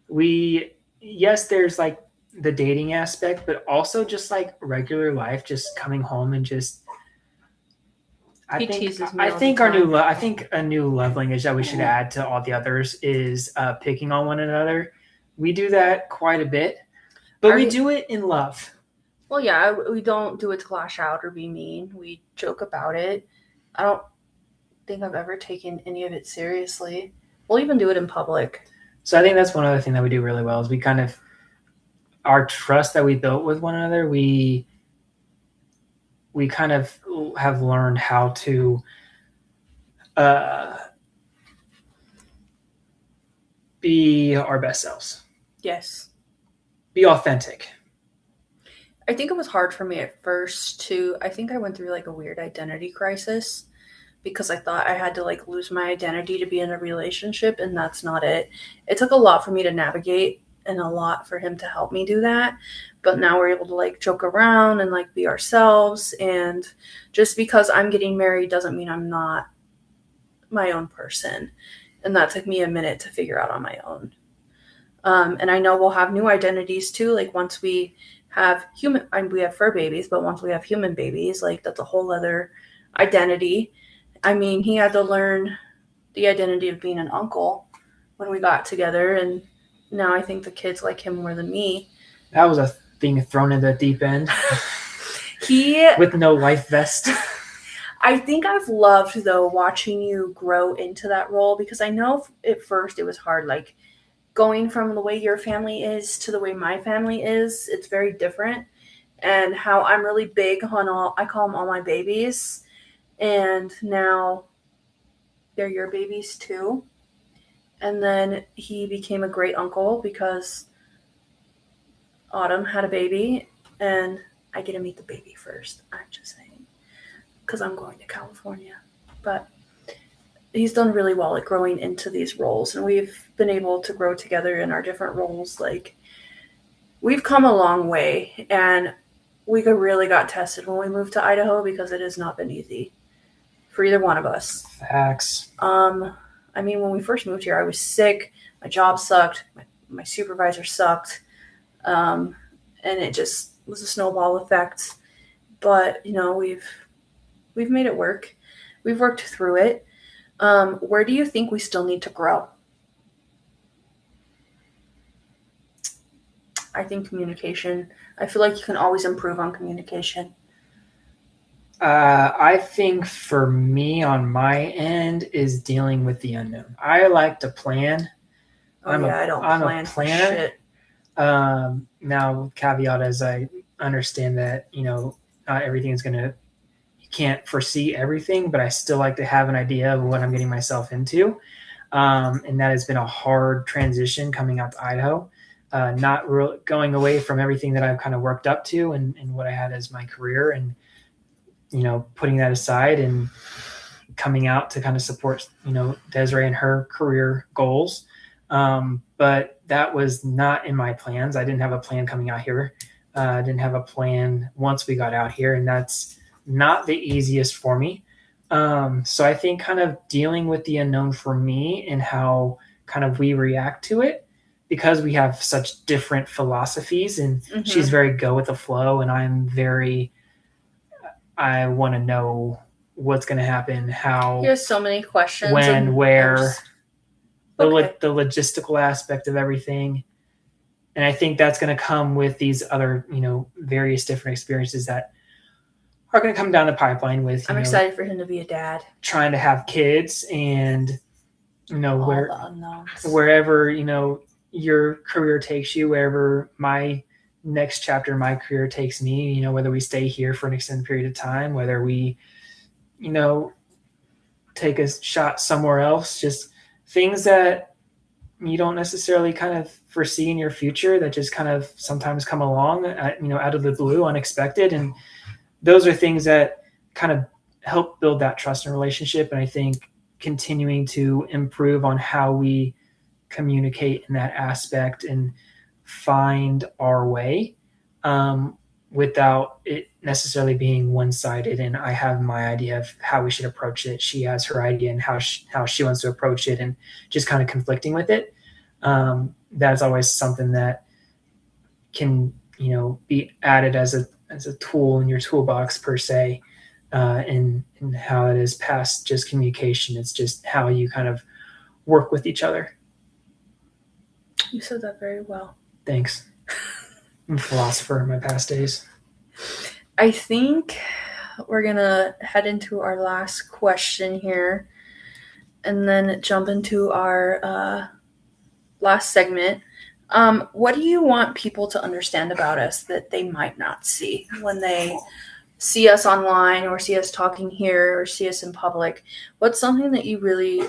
There's like the dating aspect, but also just like regular life, just coming home and just. I think a new love language that we should add to all the others is picking on one another. We do that quite a bit, but we do it in love. Well, yeah, we don't do it to lash out or be mean. We joke about it. I don't think I've ever taken any of it seriously. We'll even do it in public. So I think that's one other thing that we do really well is we kind of, our trust that we built with one another, we kind of have learned how to be our best selves. Yes. Be authentic. I think it was hard for me at first I think I went through like a weird identity crisis because I thought I had to like lose my identity to be in a relationship, and that's not it. It took a lot for me to navigate and a lot for him to help me do that. But now we're able to like joke around and like be ourselves. And just because I'm getting married doesn't mean I'm not my own person. And that took me a minute to figure out on my own. And I know we'll have new identities too. Like once we have we have fur babies, but once we have human babies, like that's a whole other identity. I mean, he had to learn the identity of being an uncle when we got together, and now I think the kids like him more than me. That was a thing thrown in the deep end. With no life vest. I think I've loved, though, watching you grow into that role, because I know at first it was hard, like going from the way your family is to the way my family is. It's very different, and how I'm really big on I call them all my babies, and now they're your babies too. And then he became a great uncle because Autumn had a baby, and I get to meet the baby first. I'm just saying, because I'm going to California. But he's done really well at growing into these roles, and we've been able to grow together in our different roles. Like, we've come a long way, and we really got tested when we moved to Idaho, because it has not been easy for either one of us. Facts. I mean, when we first moved here, I was sick. My job sucked. My supervisor sucked. And it just was a snowball effect. But, you know, we've made it work. We've worked through it. Where do you think we still need to grow? I think communication. I feel like you can always improve on communication. I think for me on my end is dealing with the unknown. I like to plan. I don't plan for shit. Now, caveat as I understand that, you know, not everything is you can't foresee everything, but I still like to have an idea of what I'm getting myself into. And that has been a hard transition coming out to Idaho. Not really going away from everything that I've kind of worked up to and what I had as my career, and, you know, putting that aside and coming out to kind of support, you know, Desiree and her career goals. But that was not in my plans. I didn't have a plan coming out here. I didn't have a plan once we got out here, and that's not the easiest for me. So I think kind of dealing with the unknown for me and how kind of we react to it, because we have such different philosophies, and she's very go with the flow, and I want to know what's going to happen, how. Here's so many questions. When, where, the logistical aspect of everything. And I think that's going to come with these other, you know, various different experiences that are going to come down the pipeline with. I'm excited for him to be a dad. Trying to have kids, and, you know, wherever, you know, your career takes you, wherever my next chapter in my career takes me, you know, whether we stay here for an extended period of time, whether we, you know, take a shot somewhere else, just things that you don't necessarily kind of foresee in your future that just kind of sometimes come along, you know, out of the blue, unexpected. And those are things that kind of help build that trust and relationship. And I think continuing to improve on how we communicate in that aspect and find our way, without it necessarily being one-sided. And I have my idea of how we should approach it. She has her idea and how she wants to approach it, and just kind of conflicting with it. That's always something that can, you know, be added as a tool in your toolbox per se, and how it is past just communication. It's just how you kind of work with each other. You said that very well. Thanks. I'm a philosopher in my past days. I think we're going to head into our last question here, and then jump into our last segment. What do you want people to understand about us that they might not see when they see us online, or see us talking here, or see us in public? What's something that you really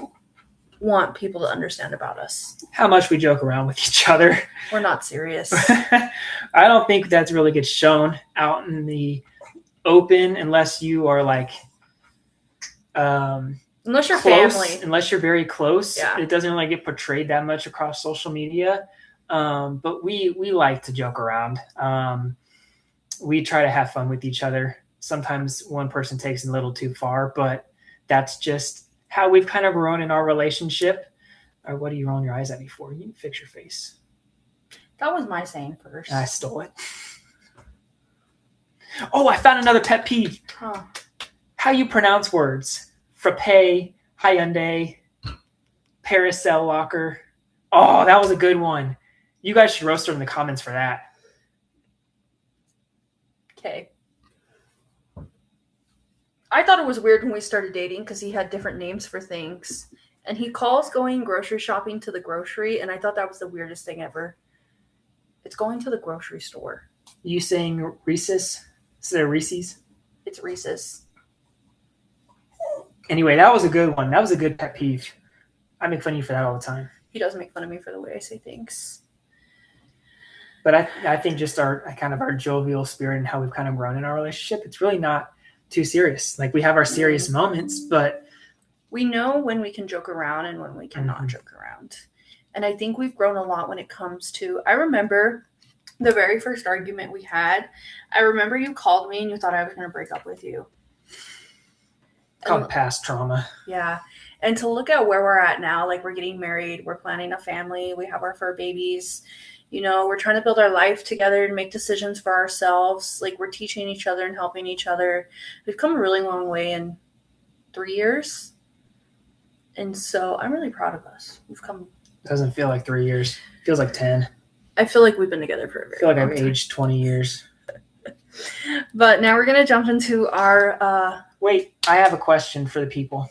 want people to understand about us? How much we joke around with each other. We're not serious. I don't think that's really gets shown out in the open, unless you are like, unless you're close, family, unless you're very close. Yeah. It doesn't really get portrayed that much across social media. But we like to joke around. We try to have fun with each other. Sometimes one person takes it a little too far, but that's just how we've kind of grown in our relationship. Or what are you rolling your eyes at me for? You can fix your face. That was my saying first. I stole it. Oh, I found another pet peeve. Huh. How you pronounce words. Frappe, Hyundai, Paracel Locker. Oh, that was a good one. You guys should roast her in the comments for that. Okay. I thought it was weird when we started dating because he had different names for things. And he calls going grocery shopping to the grocery, and I thought that was the weirdest thing ever. It's going to the grocery store. You saying Reese's? Is there Reese's? It's Reese's. Anyway, that was a good one. That was a good pet peeve. I make fun of you for that all the time. He does make fun of me for the way I say things. But I think just our jovial spirit and how we've kind of grown in our relationship, it's really not too serious. Like we have our serious moments, but we know when we can joke around and when we cannot joke around. And I think we've grown a lot when it comes to, I remember the very first argument we had. I remember you called me and you thought I was going to break up with you. Called past trauma. Yeah. And to look at where we're at now, like we're getting married, we're planning a family, we have our fur babies, you know, we're trying to build our life together and make decisions for ourselves. Like we're teaching each other and helping each other. We've come a really long way in 3 years. And so I'm really proud of us. We've come. Doesn't feel like 3 years. It feels like 10. I feel like we've been together for a very long time. I feel like I've aged 20 years. But now we're going to jump into our... Wait, I have a question for the people.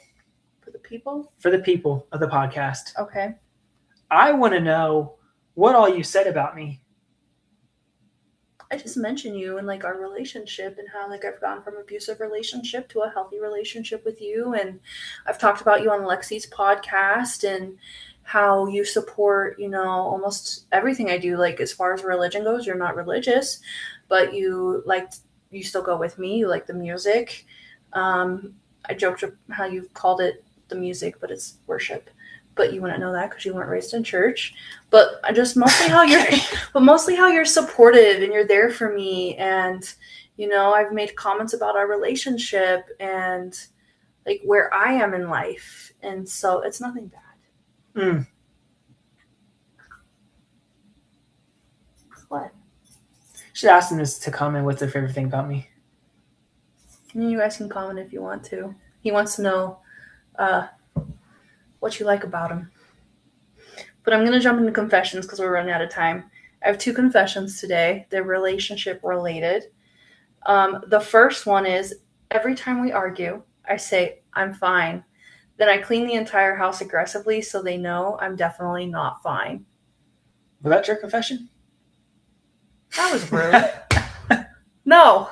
For the people? For the people of the podcast. Okay. I want to know what all you said about me. I just mentioned you and like our relationship and how like I've gone from abusive relationship to a healthy relationship with you. And I've talked about you on Lexi's podcast and how you support, you know, almost everything I do. Like as far as religion goes, you're not religious, but you still go with me. You like the music. I joked how you called it the music, but it's worship. But you wouldn't know that because you weren't raised in church. But just mostly how you're supportive and you're there for me. And, you know, I've made comments about our relationship and like where I am in life. And so it's nothing bad. What? Should ask them to comment what's their favorite thing about me. And you guys can comment if you want to. He wants to know what you like about him. But I'm going to jump into confessions because we're running out of time. I have 2 confessions today. They're relationship related. The first one is every time we argue, I say, I'm fine. Then I clean the entire house aggressively so they know I'm definitely not fine. Was that your confession? That was rude. No.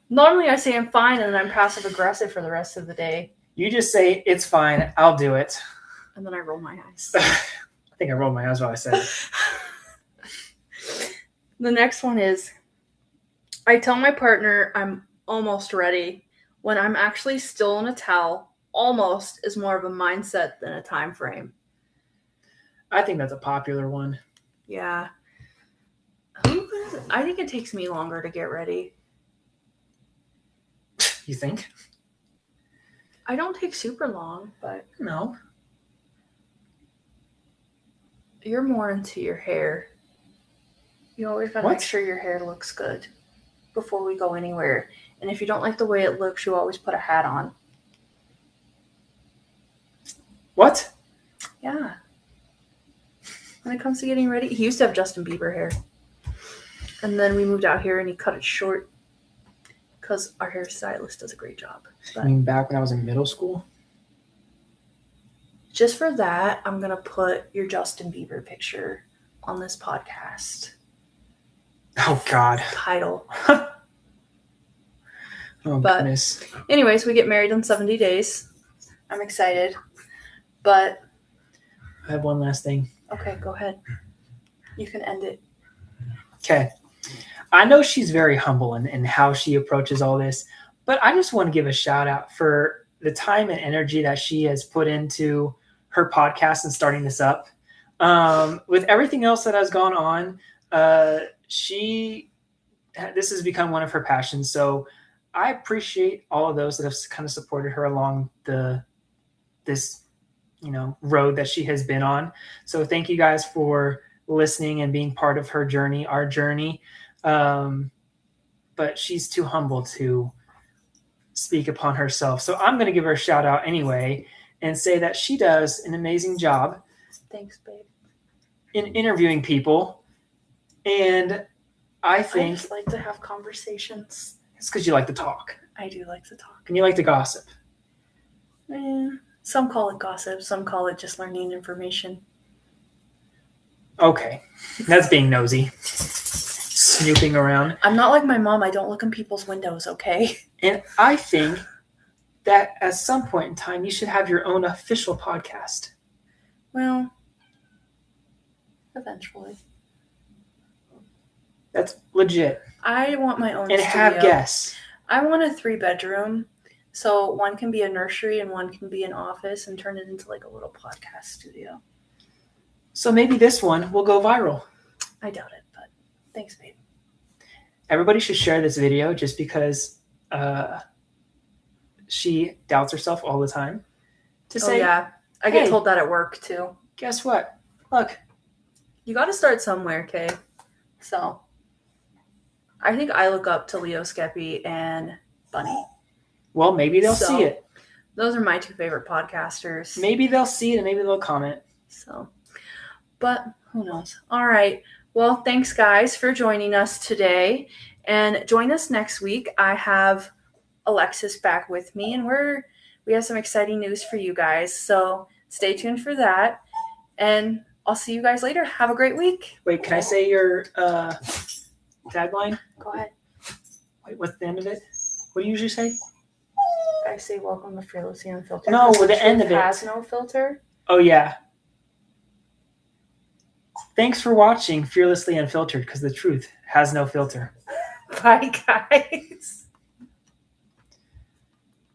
Normally I say I'm fine and then I'm passive aggressive for the rest of the day. You just say, it's fine, I'll do it. And then I roll my eyes. I think I rolled my eyes while I said it. The next one is, I tell my partner I'm almost ready when I'm actually still in a towel. Almost is more of a mindset than a time frame. I think that's a popular one. Yeah. I think it takes me longer to get ready. You think? I don't take super long, but... No. You're more into your hair. You always gotta make sure your hair looks good before we go anywhere. And if you don't like the way it looks, you always put a hat on. What? Yeah. When it comes to getting ready, he used to have Justin Bieber hair. And then we moved out here and he cut it short because our hairstylist does a great job. But, I mean, back when I was in middle school? Just for that, I'm going to put your Justin Bieber picture on this podcast. Oh, God. Title. Oh, goodness. Anyways, we get married in 70 days. I'm excited. But I have one last thing. Okay, go ahead. You can end it. Okay. I know she's very humble in how she approaches all this, but I just want to give a shout out for the time and energy that she has put into her podcast and starting this up. With everything else that has gone on, this has become one of her passions. So I appreciate all of those that have kind of supported her along this road that she has been on. So thank you guys for listening and being part of her journey, our journey. But she's too humble to speak upon herself. So I'm going to give her a shout out anyway and say that she does an amazing job. Thanks, babe. In interviewing people. And I think... I just like to have conversations. It's because you like to talk. I do like to talk. And you like to gossip. Some call it gossip. Some call it just learning information. Okay. That's being nosy. Snooping around. I'm not like my mom. I don't look in people's windows, okay? And I think that at some point in time, you should have your own official podcast. Well, eventually. That's legit. I want my own and studio. Have guests. I want a 3-bedroom. So one can be a nursery and one can be an office and turn it into like a little podcast studio. So maybe this one will go viral. I doubt it, but thanks, babe. Everybody should share this video just because she doubts herself all the time. Yeah. I get told that at work too. Guess what? Look. You got to start somewhere, okay? So I think I look up to Leo Skeppy and Bunny. Well, maybe they'll see it. Those are my 2 favorite podcasters. Maybe they'll see it and maybe they'll comment. So, but who knows? All right. Well, thanks, guys, for joining us today. And join us next week. I have Alexis back with me, and we have some exciting news for you guys. So stay tuned for that. And I'll see you guys later. Have a great week. Wait, can I say your tagline? Go ahead. Wait, what's the end of it? What do you usually say? I say welcome to Fearlessly Unfiltered. No, with the end of it. Has no filter. Oh, yeah. Thanks for watching Fearlessly Unfiltered, because the truth has no filter. Bye, guys.